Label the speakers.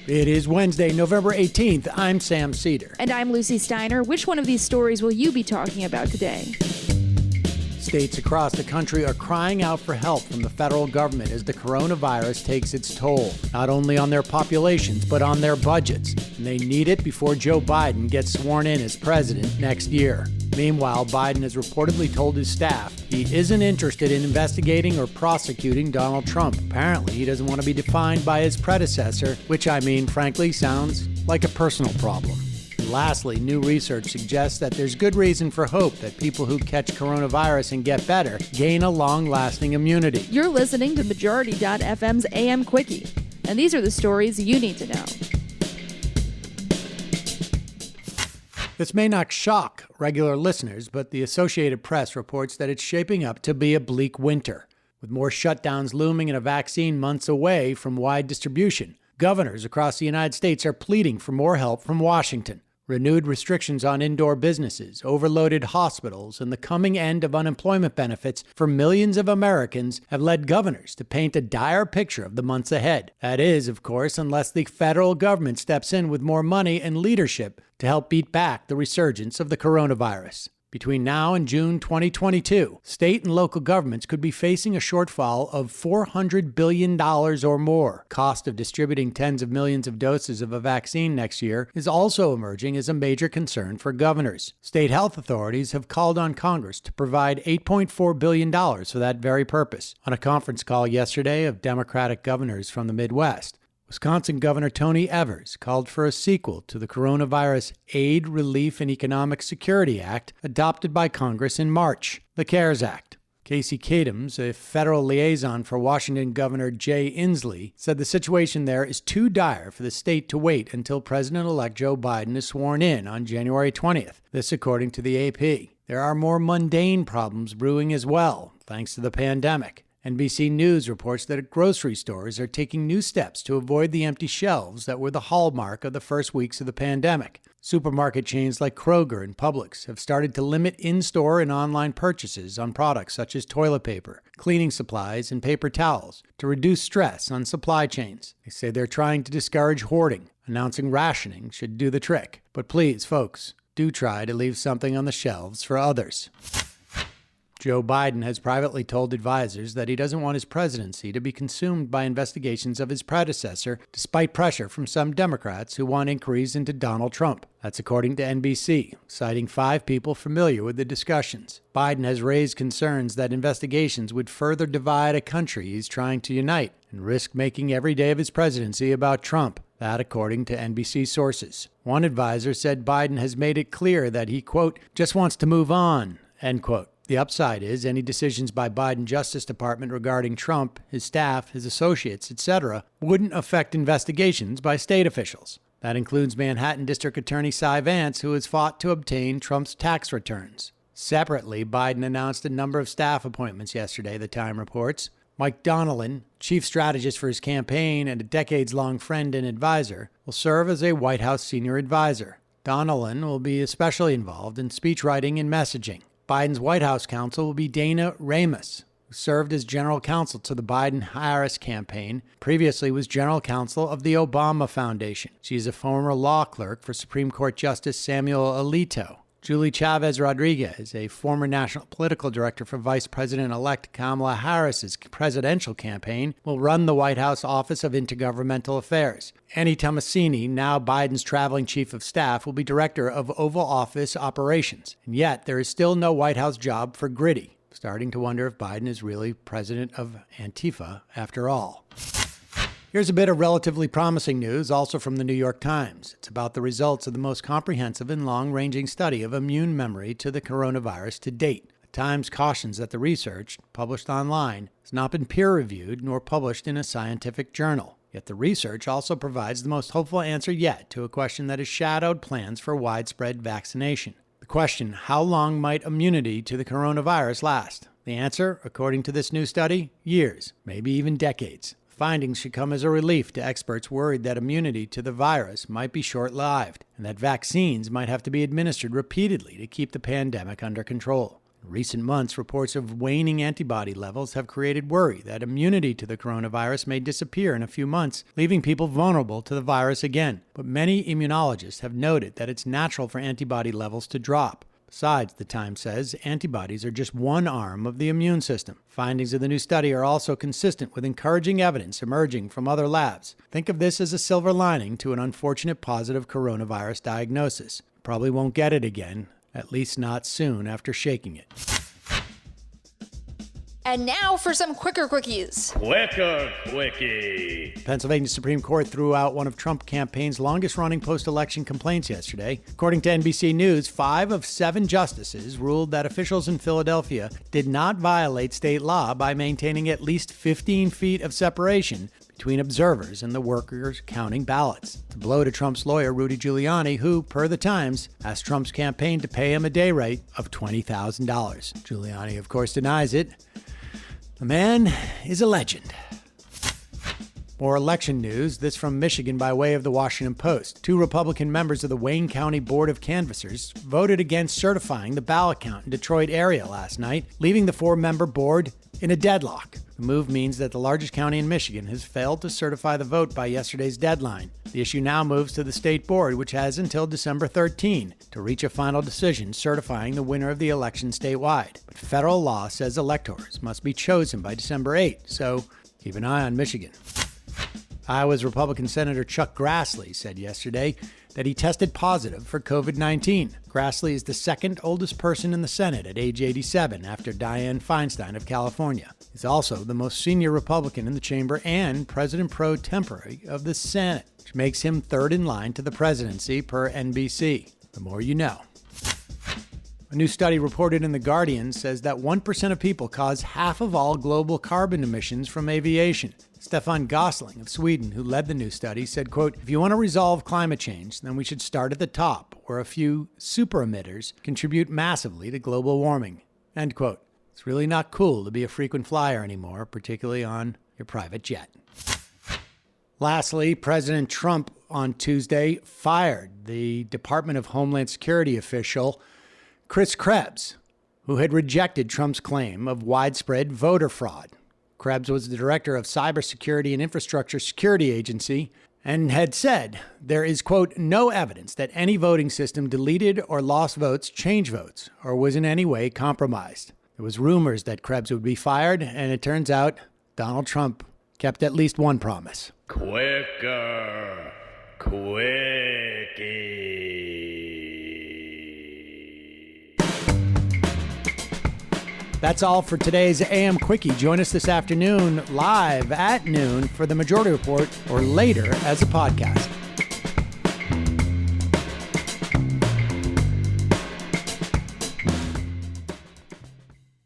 Speaker 1: It is Wednesday, November 18th. I'm Sam Cedar.
Speaker 2: And I'm Lucy Steiner. Which one of these stories will you be talking about today?
Speaker 1: States across the country are crying out for help from the federal government as the coronavirus takes its toll, not only on their populations, but on their budgets. And they need it before Joe Biden gets sworn in as president next year. Meanwhile, Biden has reportedly told his staff he isn't interested in investigating or prosecuting Donald Trump. Apparently, he doesn't want to be defined by his predecessor, which, frankly, sounds like a personal problem. And lastly, new research suggests that there's good reason for hope that people who catch coronavirus and get better gain a long-lasting immunity.
Speaker 2: You're listening to Majority.fm's AM Quickie, and these are the stories you need to know.
Speaker 1: This may not shock regular listeners, but the Associated Press reports that it's shaping up to be a bleak winter. With more shutdowns looming and a vaccine months away from wide distribution, governors across the United States are pleading for more help from Washington. Renewed restrictions on indoor businesses, overloaded hospitals, and the coming end of unemployment benefits for millions of Americans have led governors to paint a dire picture of the months ahead. That is, of course, unless the federal government steps in with more money and leadership to help beat back the resurgence of the coronavirus. Between now and June 2022, state and local governments could be facing a shortfall of $400 billion or more. Cost of distributing tens of millions of doses of a vaccine next year is also emerging as a major concern for governors. State health authorities have called on Congress to provide $8.4 billion for that very purpose. On a conference call yesterday of Democratic governors from the Midwest, Wisconsin Governor Tony Evers called for a sequel to the Coronavirus Aid, Relief, and Economic Security Act adopted by Congress in March, the CARES Act. Casey Kadams, a federal liaison for Washington Governor Jay Inslee, said the situation there is too dire for the state to wait until President-elect Joe Biden is sworn in on January 20th. This according to the AP. There are more mundane problems brewing as well, thanks to the pandemic. NBC News reports that grocery stores are taking new steps to avoid the empty shelves that were the hallmark of the first weeks of the pandemic. Supermarket chains like Kroger and Publix have started to limit in-store and online purchases on products such as toilet paper, cleaning supplies, and paper towels to reduce stress on supply chains. They say they're trying to discourage hoarding. Announcing rationing should do the trick. But please, folks, do try to leave something on the shelves for others. Joe Biden has privately told advisors that he doesn't want his presidency to be consumed by investigations of his predecessor, despite pressure from some Democrats who want inquiries into Donald Trump. That's according to NBC, citing 5 people familiar with the discussions. Biden has raised concerns that investigations would further divide a country he's trying to unite and risk making every day of his presidency about Trump. That according to NBC sources. One advisor said Biden has made it clear that he, quote, just wants to move on, end quote. The upside is any decisions by Biden Justice Department regarding Trump, his staff, his associates, etc., wouldn't affect investigations by state officials. That includes Manhattan District Attorney Cy Vance, who has fought to obtain Trump's tax returns. Separately, Biden announced a number of staff appointments yesterday, the Time reports. Mike Donnellan, chief strategist for his campaign and a decades-long friend and advisor, will serve as a White House senior advisor. Donnellan will be especially involved in speechwriting and messaging. Biden's White House counsel will be Dana Ramus, who served as general counsel to the Biden-Harris campaign, previously was general counsel of the Obama Foundation. She is a former law clerk for Supreme Court Justice Samuel Alito. Julie Chavez Rodriguez, a former national political director for Vice President-elect Kamala Harris's presidential campaign, will run the White House Office of Intergovernmental Affairs. Annie Tomasini, now Biden's traveling chief of staff, will be director of Oval Office operations. And yet, there is still no White House job for Gritty. Starting to wonder if Biden is really president of Antifa after all. Here's a bit of relatively promising news, also from the New York Times. It's about the results of the most comprehensive and long-ranging study of immune memory to the coronavirus to date. The Times cautions that the research, published online, has not been peer-reviewed nor published in a scientific journal. Yet the research also provides the most hopeful answer yet to a question that has shadowed plans for widespread vaccination. The question, how long might immunity to the coronavirus last? The answer, according to this new study, years, maybe even decades. Findings should come as a relief to experts worried that immunity to the virus might be short-lived and that vaccines might have to be administered repeatedly to keep the pandemic under control. In recent months, reports of waning antibody levels have created worry that immunity to the coronavirus may disappear in a few months, leaving people vulnerable to the virus again. But many immunologists have noted that it's natural for antibody levels to drop. Besides, the Times says, antibodies are just one arm of the immune system. Findings of the new study are also consistent with encouraging evidence emerging from other labs. Think of this as a silver lining to an unfortunate positive coronavirus diagnosis. Probably won't get it again, at least not soon after shaking it.
Speaker 3: And now for some quicker quickies.
Speaker 4: Quicker quickie.
Speaker 1: The Pennsylvania Supreme Court threw out one of Trump campaign's longest-running post-election complaints yesterday. According to NBC News, 5 of 7 justices ruled that officials in Philadelphia did not violate state law by maintaining at least 15 feet of separation between observers and the workers counting ballots. The blow to Trump's lawyer, Rudy Giuliani, who, per the Times, asked Trump's campaign to pay him a day rate of $20,000. Giuliani, of course, denies it. The man is a legend. More election news, this from Michigan by way of the Washington Post. 2 Republican members of the Wayne County Board of Canvassers voted against certifying the ballot count in Detroit area last night, leaving the 4-member board in a deadlock. The move means that the largest county in Michigan has failed to certify the vote by yesterday's deadline. The issue now moves to the state board, which has until December 13 to reach a final decision certifying the winner of the election statewide. But federal law says electors must be chosen by December 8, so keep an eye on Michigan. Iowa's Republican Senator Chuck Grassley said yesterday that he tested positive for COVID-19. Grassley is the second oldest person in the Senate at age 87 after Dianne Feinstein of California. He's also the most senior Republican in the chamber and president pro tempore of the Senate, which makes him third in line to the presidency per NBC. The more you know. A new study reported in The Guardian says that 1% of people cause half of all global carbon emissions from aviation. Stefan Gosling of Sweden, who led the new study, said, quote, "If you want to resolve climate change, then we should start at the top, where a few super emitters contribute massively to global warming." End quote. It's really not cool to be a frequent flyer anymore, particularly on your private jet. Lastly, President Trump on Tuesday fired the Department of Homeland Security official Chris Krebs, who had rejected Trump's claim of widespread voter fraud. Krebs was the director of Cybersecurity and Infrastructure Security Agency and had said there is, quote, "no evidence that any voting system deleted or lost votes, changed votes, or was in any way compromised." There was rumors that Krebs would be fired, and it turns out Donald Trump kept at least one promise.
Speaker 4: Quicker quickie.
Speaker 1: That's all for today's AM Quickie. Join us this afternoon live at noon for the Majority Report or later as a podcast.